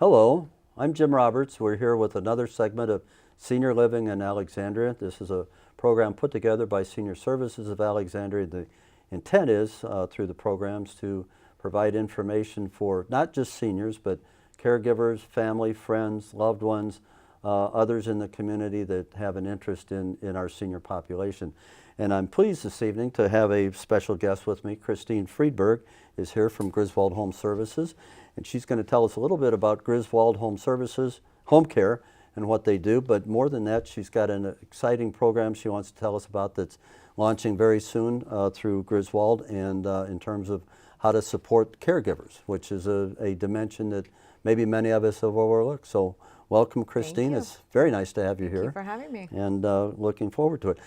Hello, I'm Jim Roberts. We're here with another segment of Senior Living in Alexandria. This is a program put together by Senior Services of Alexandria. The intent is, through the programs, to provide information for not just seniors, but caregivers, family, friends, loved ones, others in the community that have an interest in our senior population. And I'm pleased this evening to have a special guest with me. Christine Friedberg is here from Griswold Home Services, and she's going to tell us a little bit about Griswold Home Services, home care, and what they do. But more than that, she's got an exciting program she wants to tell us about that's launching very soon through Griswold, and in terms of how to support caregivers, which is a dimension that maybe many of us have overlooked. So welcome, Christine. It's very nice to have you here. Thank you for having me. And looking forward to it.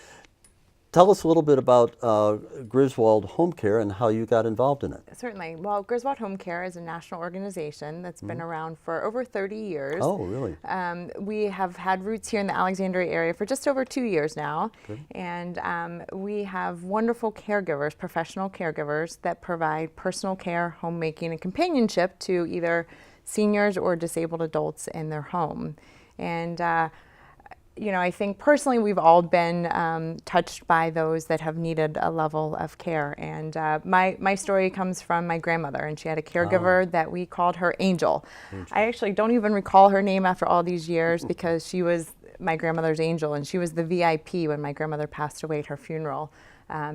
Tell us a little bit about Griswold Home Care and how you got involved in it. Certainly. Well, Griswold Home Care is a national organization that's been around for over 30 years. Oh, really? We have had roots here in the Alexandria area for just over 2 years now. Good. And we have wonderful caregivers, professional caregivers, that provide personal care, homemaking, and companionship to either seniors or disabled adults in their home. And you know, I think personally we've all been touched by those that have needed a level of care. And my story comes from my grandmother, and she had a caregiver that we called her Angel. I actually don't even recall her name after all these years because she was my grandmother's angel, and she was the VIP when my grandmother passed away at her funeral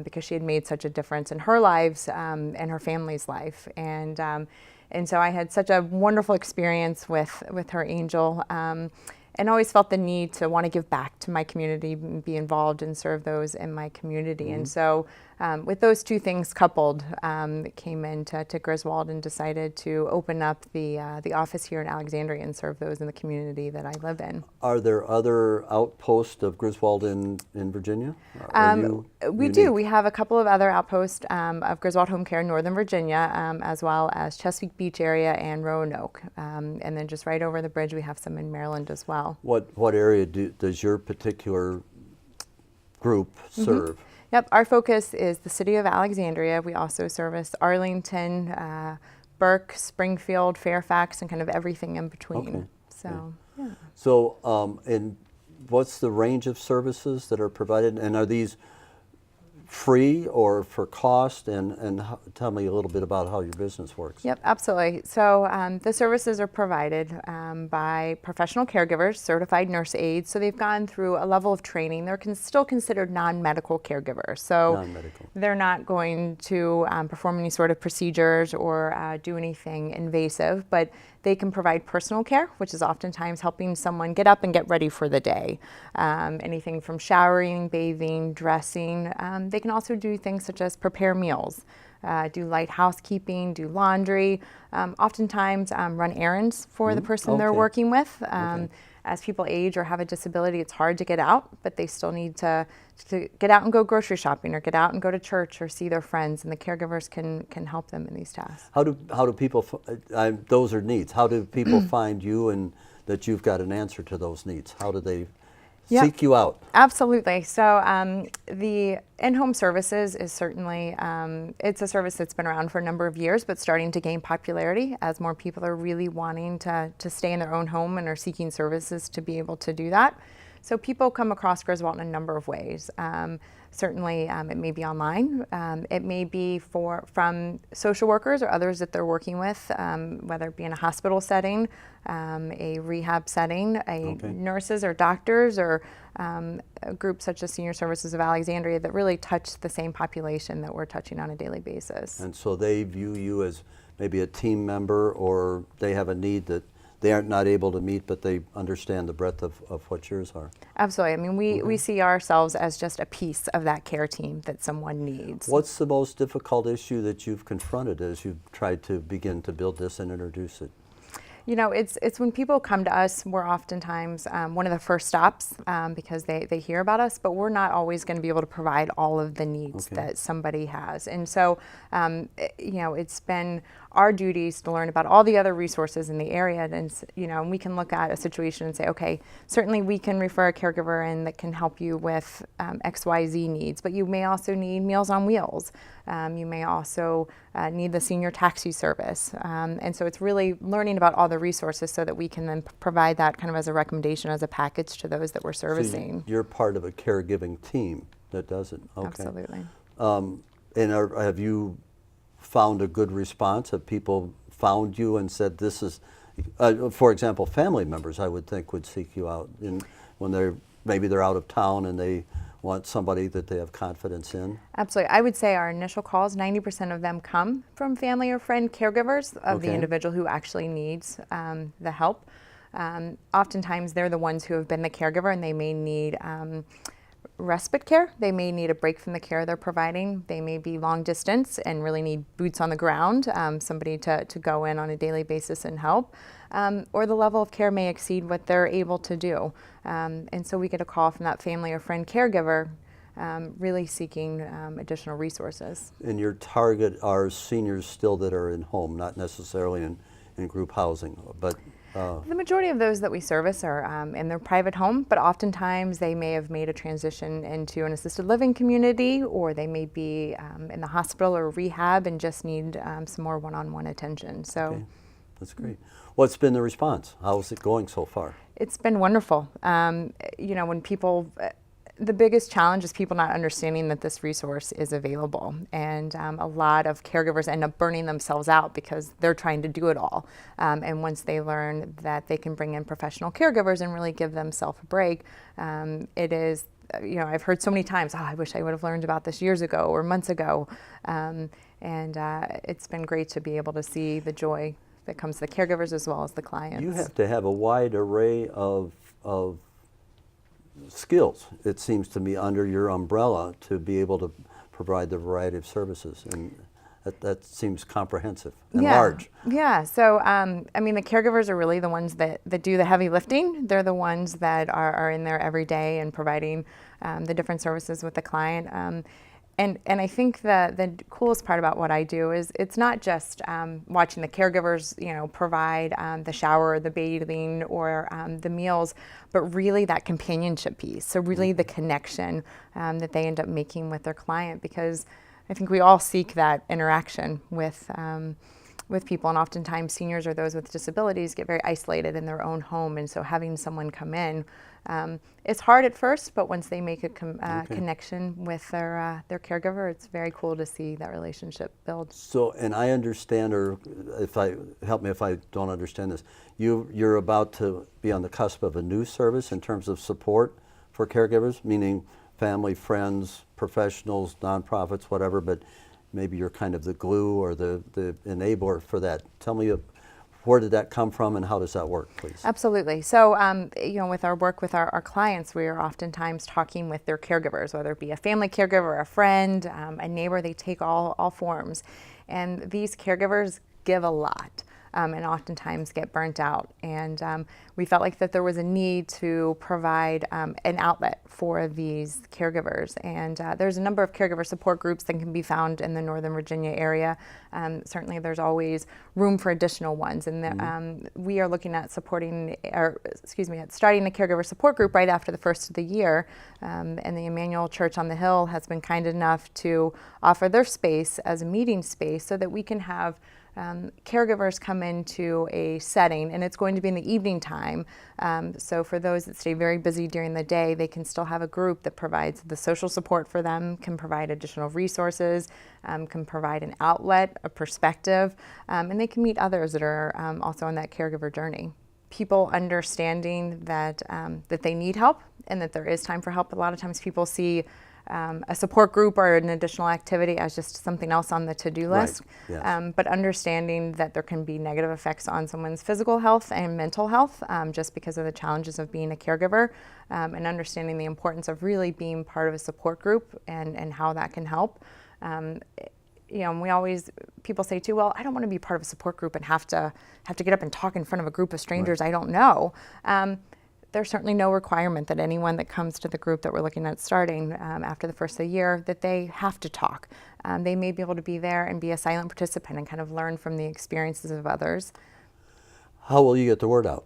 because she had made such a difference in her lives and her family's life. And so I had such a wonderful experience with her Angel. And always felt the need to want to give back to my community, be involved and serve those in my community. And so with those two things coupled, came into Griswold and decided to open up the office here in Alexandria and serve those in the community that I live in. Are there other outposts of Griswold in Virginia? We do. We have a couple of other outposts of Griswold Home Care in Northern Virginia, as well as Chesapeake Beach area and Roanoke. And then just right over the bridge, we have some in Maryland as well. What area does your particular group serve? Yep, our focus is the city of Alexandria. We also service Arlington, Burke, Springfield, Fairfax, and kind of everything in between. Okay. So, yeah. So, and what's the range of services that are provided, and are these free or for cost? And tell me a little bit about how your business works. Yep, absolutely. So the services are provided by professional caregivers, certified nurse aides. So they've gone through a level of training. They're still considered non-medical caregivers. So non-medical. They're not going to perform any sort of procedures or do anything invasive, but they can provide personal care, which is oftentimes helping someone get up and get ready for the day. Anything from showering, bathing, dressing. They can also do things such as prepare meals, do light housekeeping, do laundry, oftentimes run errands for the person they're working with. As people age or have a disability, it's hard to get out, but they still need to get out and go grocery shopping, or get out and go to church, or see their friends, and the caregivers can help them in these tasks. How do people, those are needs, how do people find you and that you've got an answer to those needs? How do they seek you out? Absolutely. So the in-home services is certainly, it's a service that's been around for a number of years, but starting to gain popularity as more people are really wanting to stay in their own home and are seeking services to be able to do that. So people come across Griswold in a number of ways. Certainly, it may be online. It may be from social workers or others that they're working with, whether it be in a hospital setting, a rehab setting, nurses or doctors, or a group such as Senior Services of Alexandria that really touch the same population that we're touching on a daily basis. And so they view you as maybe a team member, or they have a need that they aren't not able to meet, but they understand the breadth of what yours are. Absolutely. I mean, we see ourselves as just a piece of that care team that someone needs. What's the most difficult issue that you've confronted as you've tried to begin to build this and introduce it? You know, it's when people come to us, we're oftentimes one of the first stops because they hear about us, but we're not always going to be able to provide all of the needs that somebody has. And so, you know, it's been our duty is to learn about all the other resources in the area, and and we can look at a situation and say, okay, certainly we can refer a caregiver in that can help you with XYZ needs, but you may also need Meals on Wheels. You may also need the senior taxi service, and so it's really learning about all the resources so that we can then provide that kind of as a recommendation, as a package to those that we're servicing. So you're part of a caregiving team that does it. Okay. Absolutely. And have you found a good response? Have people found you and said this is, for example, family members I would think would seek you out when maybe they're out of town and they want somebody that they have confidence in? Absolutely. I would say our initial calls, 90% of them come from family or friend caregivers of the individual who actually needs the help. Oftentimes they're the ones who have been the caregiver, and they may need respite care. They may need a break from the care they're providing. They may be long distance and really need boots on the ground, somebody to go in on a daily basis and help. Or the level of care may exceed what they're able to do. And so we get a call from that family or friend caregiver really seeking additional resources. And your target are seniors still that are in home, not necessarily in group housing, but the majority of those that we service are in their private home, but oftentimes they may have made a transition into an assisted living community, or they may be in the hospital or rehab and just need some more one-on-one attention. So, okay. That's great. What's been the response? How's it going so far? It's been wonderful. When people, the biggest challenge is people not understanding that this resource is available, and a lot of caregivers end up burning themselves out because they're trying to do it all. And once they learn that they can bring in professional caregivers and really give themselves a break, it is, I've heard so many times, I wish I would have learned about this years ago or months ago. And it's been great to be able to see the joy that comes to the caregivers as well as the clients. You have to have a wide array of skills, it seems to me, under your umbrella to be able to provide the variety of services, and that seems comprehensive and large. Yeah, so the caregivers are really the ones that do the heavy lifting. They're the ones that are in there every day and providing the different services with the client. And I think the coolest part about what I do is it's not just watching the caregivers, provide the shower, the bathing, or the meals, but really that companionship piece. So really the connection that they end up making with their client, because I think we all seek that interaction with people, and oftentimes seniors or those with disabilities get very isolated in their own home, and so having someone come in, it's hard at first, but once they make a connection with their caregiver, it's very cool to see that relationship build. So, and I understand, or help me if I don't understand this, you're about to be on the cusp of a new service in terms of support for caregivers, meaning family, friends, professionals, nonprofits, whatever, but maybe you're kind of the glue or the enabler for that. Tell me, where did that come from and how does that work, please? Absolutely. So, with our work with our clients, we are oftentimes talking with their caregivers, whether it be a family caregiver, a friend, a neighbor. They take all forms. And these caregivers give a lot. And oftentimes get burnt out. And we felt like that there was a need to provide an outlet for these caregivers. And there's a number of caregiver support groups that can be found in the Northern Virginia area. Certainly there's always room for additional ones. And we are looking at starting a caregiver support group right after the first of the year. And the Emmanuel Church on the Hill has been kind enough to offer their space as a meeting space so that we can have caregivers come into a setting, and it's going to be in the evening time. So for those that stay very busy during the day, they can still have a group that provides the social support for them, can provide additional resources, can provide an outlet, a perspective, and they can meet others that are also on that caregiver journey. People understanding that they need help and that there is time for help. A lot of times people see a support group or an additional activity as just something else on the to-do list. Right. Yes. But understanding that there can be negative effects on someone's physical health and mental health just because of the challenges of being a caregiver, and understanding the importance of really being part of a support group and how that can help. People say too, well, I don't want to be part of a support group and have to get up and talk in front of a group of strangers I don't know. there's certainly no requirement that anyone that comes to the group that we're looking at starting after the first of the year, that they have to talk. They may be able to be there and be a silent participant and kind of learn from the experiences of others. How will you get the word out?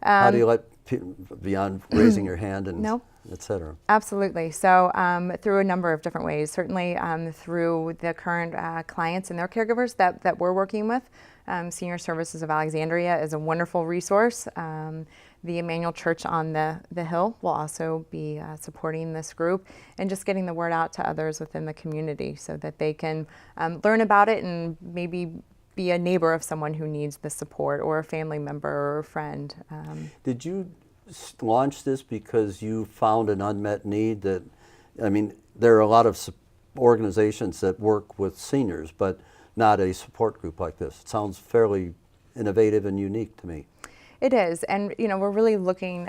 How do you let people, beyond raising your hand and et cetera? Absolutely. So through a number of different ways, certainly through the current clients and their caregivers that we're working with. Senior Services of Alexandria is a wonderful resource. The Emmanuel Church on the Hill will also be supporting this group, and just getting the word out to others within the community so that they can learn about it and maybe be a neighbor of someone who needs the support, or a family member or a friend. Did you launch this because you found an unmet need? That, I mean, there are a lot of organizations that work with seniors, but not a support group like this. It sounds fairly innovative and unique to me. It is, and we're really looking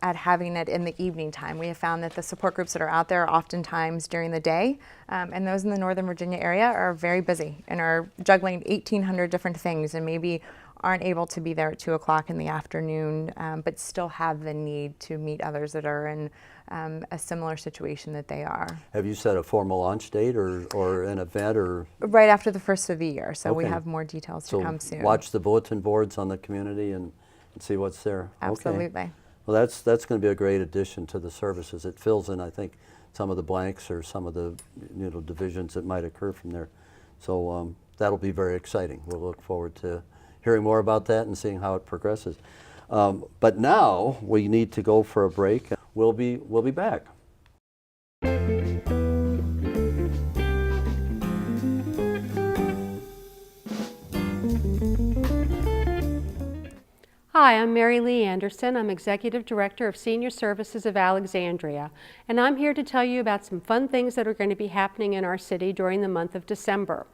at having it in the evening time. We have found that the support groups that are out there are oftentimes during the day, and those in the Northern Virginia area are very busy and are juggling 1,800 different things, and maybe aren't able to be there at 2 o'clock in the afternoon, but still have the need to meet others that are in a similar situation that they are. Have you set a formal launch date or an event? Or right after the first of the year, so we okay. have more details to come soon. Watch the bulletin boards on the community and see what's there. Absolutely. Okay. Well, that's going to be a great addition to the services. It fills in, I think, some of the blanks or some of the divisions that might occur from there. So that'll be very exciting. We'll look forward to hearing more about that and seeing how it progresses. But now we need to go for a break. We'll be back. Hi, I'm Mary Lee Anderson. I'm Executive Director of Senior Services of Alexandria, and I'm here to tell you about some fun things that are going to be happening in our city during the month of December.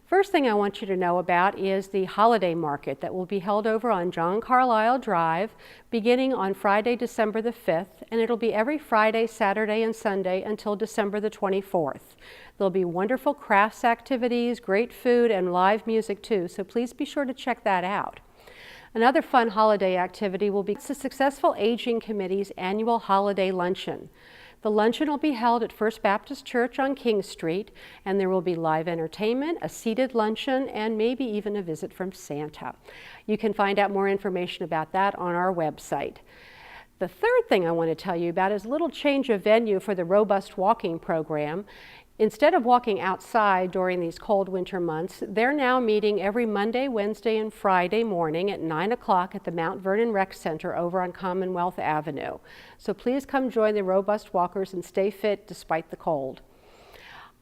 First thing I want you to know about is the holiday market that will be held over on John Carlisle Drive beginning on Friday, December the 5th, and it'll be every Friday, Saturday, and Sunday until December the 24th. There'll be wonderful crafts activities, great food, and live music too, so please be sure to check that out. Another fun holiday activity will be the Successful Aging Committee's annual holiday luncheon. The luncheon will be held at First Baptist Church on King Street, and there will be live entertainment, a seated luncheon, and maybe even a visit from Santa. You can find out more information about that on our website. The third thing I want to tell you about is a little change of venue for the Robust Walking program. Instead of walking outside during these cold winter months, they're now meeting every Monday, Wednesday, and Friday morning at 9 o'clock at the Mount Vernon Rec Center over on Commonwealth Avenue. So please come join the Robust Walkers and stay fit despite the cold.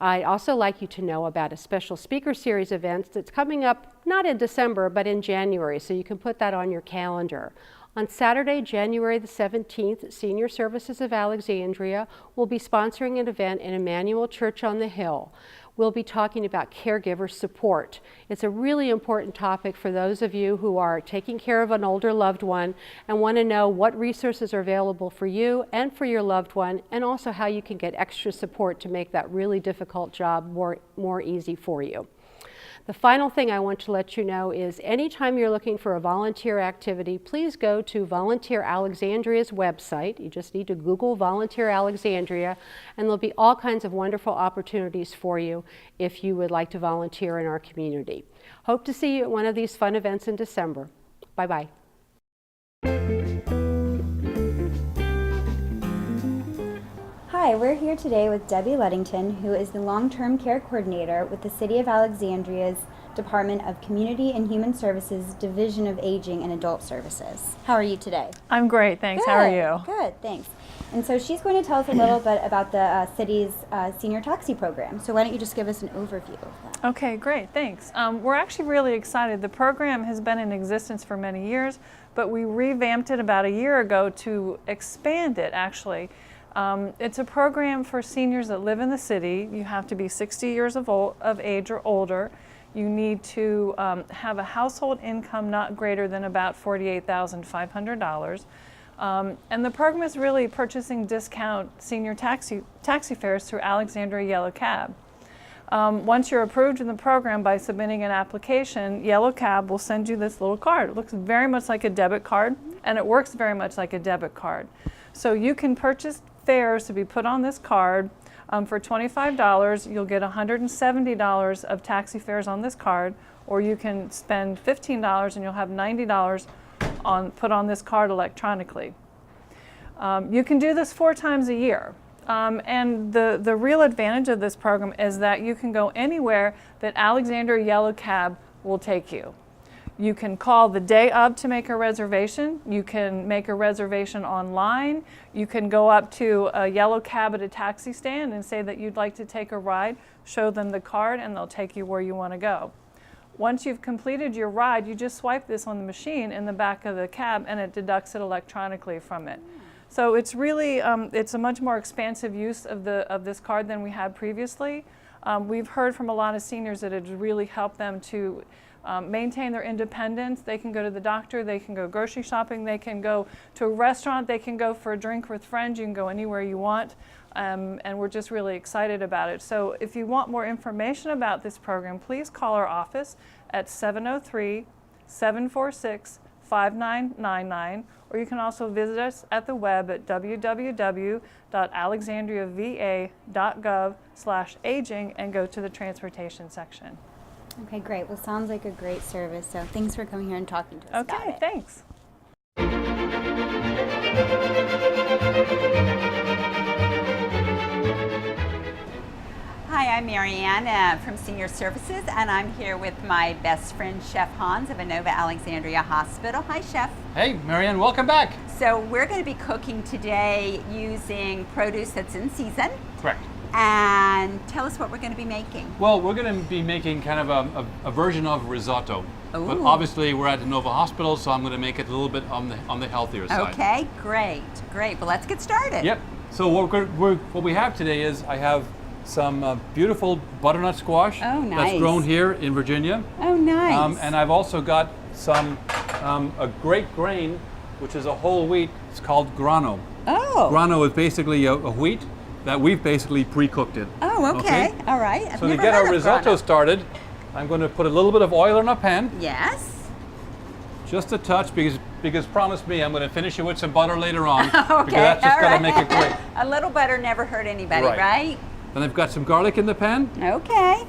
I'd also like you to know about a special speaker series event that's coming up not in December, but in January, so you can put that on your calendar. On Saturday, January the 17th, Senior Services of Alexandria will be sponsoring an event in Emmanuel Church on the Hill. We'll be talking about caregiver support. It's a really important topic for those of you who are taking care of an older loved one and want to know what resources are available for you and for your loved one, and also how you can get extra support to make that really difficult job more easy for you. The final thing I want to let you know is anytime you're looking for a volunteer activity, please go to Volunteer Alexandria's website. You just need to Google Volunteer Alexandria, and there'll be all kinds of wonderful opportunities for you if you would like to volunteer in our community. Hope to see you at one of these fun events in December. Bye-bye. Hi, we're here today with Debbie Ludington, who is the Long-Term Care Coordinator with the City of Alexandria's Department of Community and Human Services, Division of Aging and Adult Services. How are you today? I'm great, thanks. Good. How are you? Good, thanks. And so she's going to tell us a little bit about the city's senior taxi program. So why don't you just give us an overview of that? Okay, great, thanks. We're actually really excited. The program has been in existence for many years, but we revamped it about a year ago to expand it, actually. It's a program for seniors that live in the city. You have to be 60 years of age or older. You need to have a household income not greater than about $48,500. And the program is really purchasing discount senior taxi fares through Alexandria Yellow Cab. Once you're approved in the program by submitting an application, Yellow Cab will send you this little card. It looks very much like a debit card. and it works very much like a debit card. So you can purchase fares to be put on this card. For $25, you'll get $170 of taxi fares on this card, or you can spend $15 and you'll have $90 put on this card electronically. You can do this 4 times a year. And the real advantage of this program is that you can go anywhere that Alexandria Yellow Cab will take you. You can call the day of to make a reservation. You can make a reservation online. You can go up to a yellow cab at a taxi stand and say that you'd like to take a ride, show them the card, and they'll take you where you want to go. Once you've completed your ride, you just swipe this on the machine in the back of the cab and it deducts it electronically from it. So it's really, it's a much more expansive use of this card than we had previously. We've heard from a lot of seniors that it's really helped them to maintain their independence. They can go to the doctor, they can go grocery shopping, they can go to a restaurant, they can go for a drink with friends, you can go anywhere you want, and we're just really excited about it. So if you want more information about this program, please call our office at 703-746-5999, or you can also visit us at the web at www.alexandriava.gov/aging and go to the transportation section. Okay, great. Well, sounds like a great service. So thanks for coming here and talking to us about Okay, it. thanks. Hi, I'm Marianne from Senior Services, and I'm here with my best friend, Chef Hans of Inova Alexandria Hospital. Hi, Chef. Hey, Marianne, welcome back. So we're going to be cooking today using produce that's in season. Correct. And tell us what we're going to be making. Well, we're going to be making kind of a version of risotto. But Ooh. obviously, we're at Inova Hospital, so I'm going to make it a little bit on the healthier side. Okay, great. Well, let's get started. Yep. So what we have today is I have some beautiful butternut squash. Oh, nice. That's grown here in Virginia. Oh, nice. And I've also got some a great grain, which is a whole wheat. It's called grano. Oh. Grano is basically a wheat that we've basically pre-cooked it. Oh, okay. All right. I've So to never get heard our of risotto grano. started, I'm going to put a little bit of oil in a pan, Yes. just a touch, because promise me I'm going to finish it with some butter later on, Okay. because that's just all going right. to make it great. A little butter never hurt anybody, Right. right? Then I've got some garlic in the pan. Okay.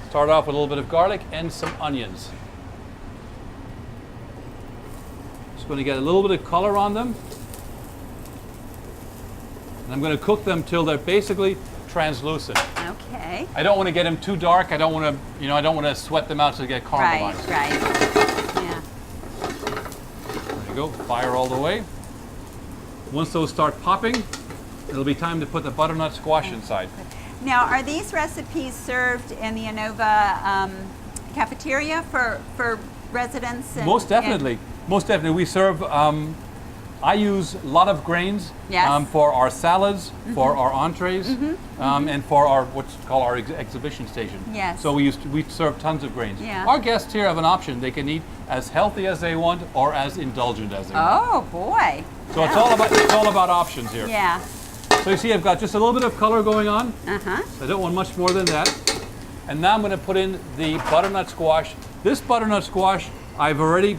Start off with a little bit of garlic and some onions. Just going to get a little bit of color on them. And I'm going to cook them till they're basically translucent. Okay. I don't want to get them too dark. I don't want to, I don't want to sweat them out to get caramelized. Right. Yeah. There you go, fire all the way. Once those start popping, it'll be time to put the butternut squash inside. Now, are these recipes served in the Inova cafeteria for residents? Most definitely. Most definitely. We serve, I use a lot of grains Yes. for our salads, for our entrees, and for our what's called our exhibition station. Yes. So we serve tons of grains. Yeah. Our guests here have an option. They can eat as healthy as they want or as indulgent as they want. Oh boy. So it's all about options here. Yeah. So you see I've got just a little bit of color going on. Uh-huh. I don't want much more than that. And now I'm going to put in the butternut squash. This butternut squash, I've already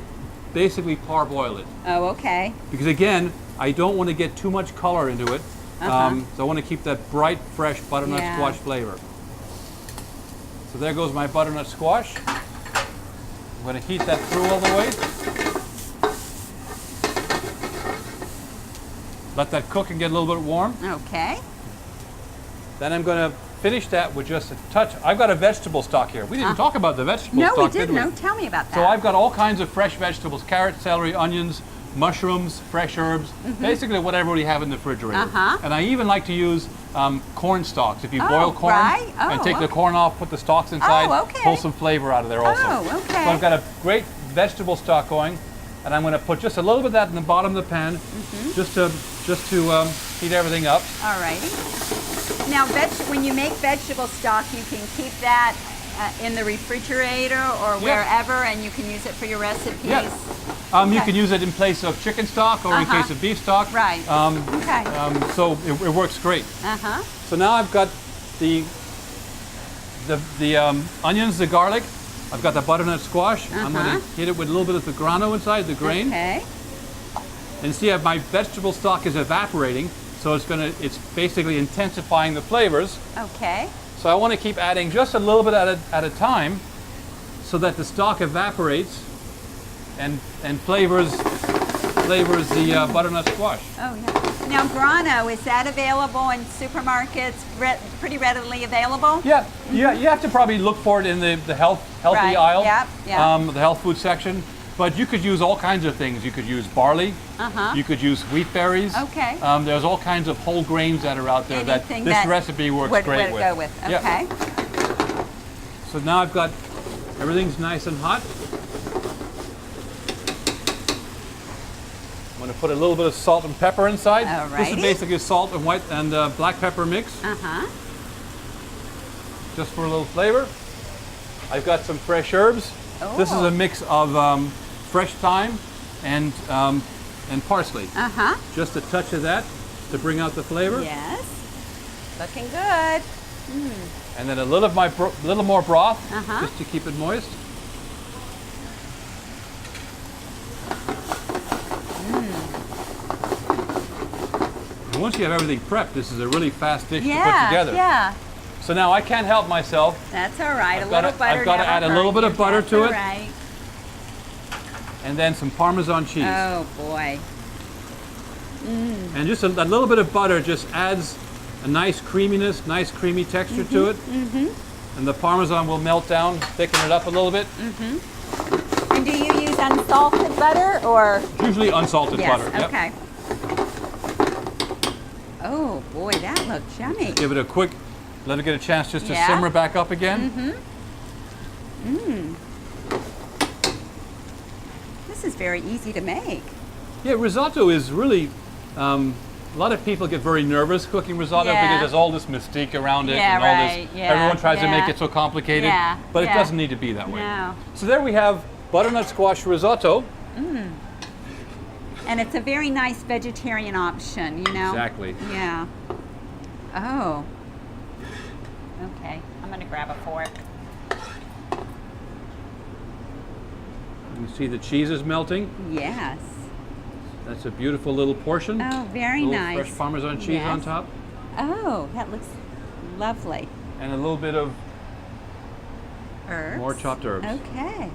basically parboiled it. Oh, okay. Because again, I don't want to get too much color into it. So I want to keep that bright, fresh butternut Yeah. squash flavor. So there goes my butternut squash. I'm going to heat that through all the way. Let that cook and get a little bit warm. Okay. Then I'm going to finish that with just a touch. I've got a vegetable stock here. We didn't talk about the vegetable No, stock, we did didn't. we? No, tell me about that. So I've got all kinds of fresh vegetables: carrot, celery, onions, mushrooms, fresh herbs, basically whatever we have in the refrigerator. Uh-huh. And I even like to use corn stalks. If you Oh, boil corn right. Oh, and take the okay. corn off, put the stalks inside, okay. pull some flavor out of there also. Oh, okay. So I've got a great vegetable stock going, and I'm going to put just a little bit of that in the bottom of the pan, just to heat everything up. All righty. Now, when you make vegetable stock, you can keep that in the refrigerator or wherever, and you can use it for your recipes. Yeah. You can use it in place of chicken stock or in case of beef stock. Right. Okay. So it works great. Uh-huh. So now I've got the onions, the garlic, I've got the butternut squash. I'm going to hit it with a little bit of the grano inside, the grain. Okay. And see, my vegetable stock is evaporating, so it's basically intensifying the flavors. Okay. So I want to keep adding just a little bit at a time, so that the stock evaporates and flavors the butternut squash. Oh yeah. Now grano, is that available in supermarkets? Pretty readily available? Yeah, you have to probably look for it in the healthy Right, aisle, yep. the health food section. But you could use all kinds of things. You could use barley. You could use wheat berries. Okay. There's all kinds of whole grains that are out there Anything that this recipe works great with. Go with. Yeah. Okay. So now I've got everything's nice and hot. I'm going to put a little bit of salt and pepper inside. This is Alrighty. basically salt and white and black pepper mix, just for a little flavor. I've got some fresh herbs. This is a mix of fresh thyme and parsley. Just a touch of that to bring out the flavor. Yes. Looking good. And then a little more broth, just to keep it moist. And once you have everything prepped, this is a really fast dish to put together. Yeah. So now I can't help myself. That's all right. I've A gotta- little butter. I've gotta never add a little hurt bit of you. butter That's to all it. Right. And then some Parmesan cheese. Oh boy. And just a little bit of butter just adds a nice creaminess, nice creamy texture to it. And the Parmesan will melt down, thicken it up a little bit. And do you use unsalted butter or? Usually unsalted Yes. butter. Yep. Okay. Oh boy, that looks yummy. Give it a quick, let it get a chance just to Yeah. simmer back up again. This is very easy to make. Yeah, risotto is really, a lot of people get very nervous cooking risotto Yeah. because there's all this mystique around it Yeah, and all right. this. Yeah, Everyone tries to make yeah. it so complicated, Yeah, but it yeah. doesn't need to be that way. No. So there we have butternut squash risotto. And it's a very nice vegetarian option, you know? Exactly. Yeah. Oh. Okay, I'm gonna grab a fork. You see the cheese is melting. Yes. That's a beautiful little portion. Oh, very little nice. fresh Parmesan cheese on Yes. top. Oh, that looks lovely. And a little bit of Herbs. more chopped herbs. Okay.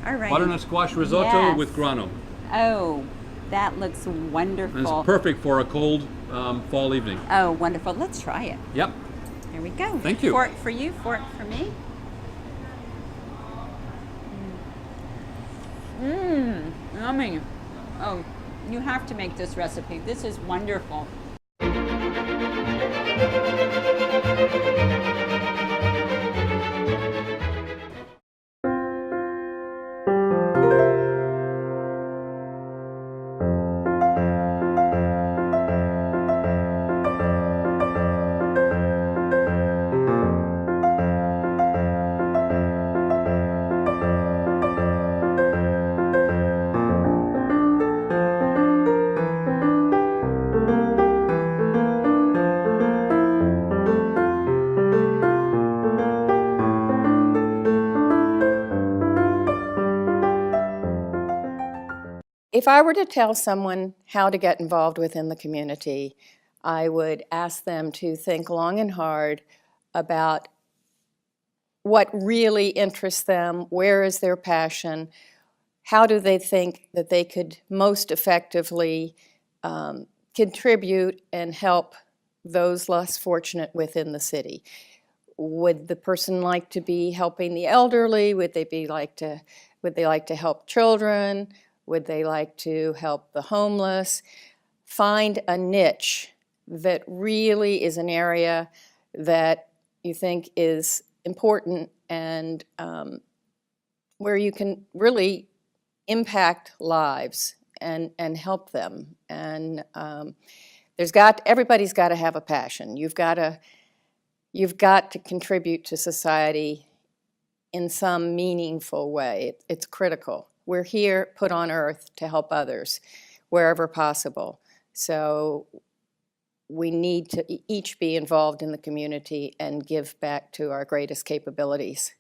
All right. Butternut squash risotto Yes. with grano. Oh, that looks And wonderful. it's perfect for a cold fall evening. Oh, wonderful. Let's try it. Yep. Here we go. Thank you. Fork for you, fork for me. Yummy. Oh, you have to make this recipe. This is wonderful. If I were to tell someone how to get involved within the community, I would ask them to think long and hard about what really interests them, where is their passion, how do they think that they could most effectively contribute and help those less fortunate within the city. Would the person like to be helping the elderly? Would they like to help children? Would they like to help the homeless? Find a niche that really is an area that you think is important and where you can really impact lives and help them. And everybody's got to have a passion. You've got to contribute to society in some meaningful way. It's critical. We're here, put on earth, to help others wherever possible. So we need to each be involved in the community and give back to our greatest capabilities.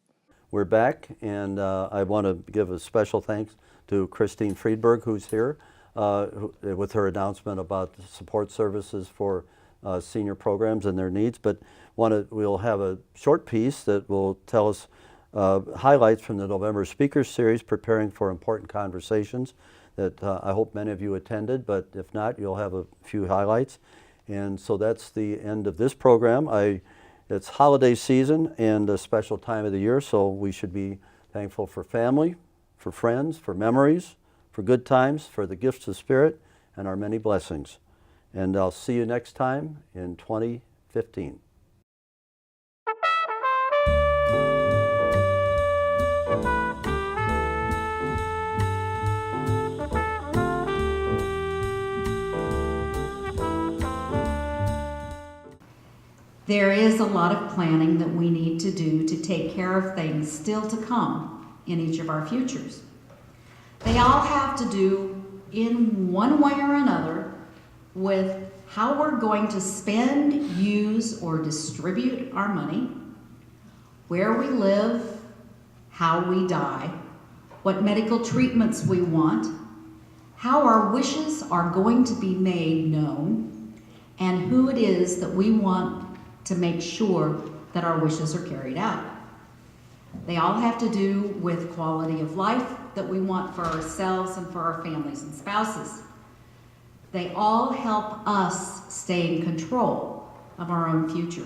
we're back, and I want to give a special thanks to Christine Friedberg, who's here, with her announcement about the support services for senior programs and their needs. But we'll have a short piece that will tell us highlights from the November Speakers Series, Preparing for Important Conversations, that I hope many of you attended, but if not, you'll have a few highlights. And so that's the end of this program. It's holiday season and a special time of the year, so we should be thankful for family, for friends, for memories, for good times, for the gifts of Spirit, and our many blessings. And I'll see you next time in 2015. There is a lot of planning that we need to do to take care of things still to come in each of our futures. They all have to do, in one way or another, with how we're going to spend, use, or distribute our money, where we live, how we die, what medical treatments we want, how our wishes are going to be made known, and who it is that we want to make sure that our wishes are carried out. They all have to do with quality of life that we want for ourselves and for our families and spouses. They all help us stay in control of our own future.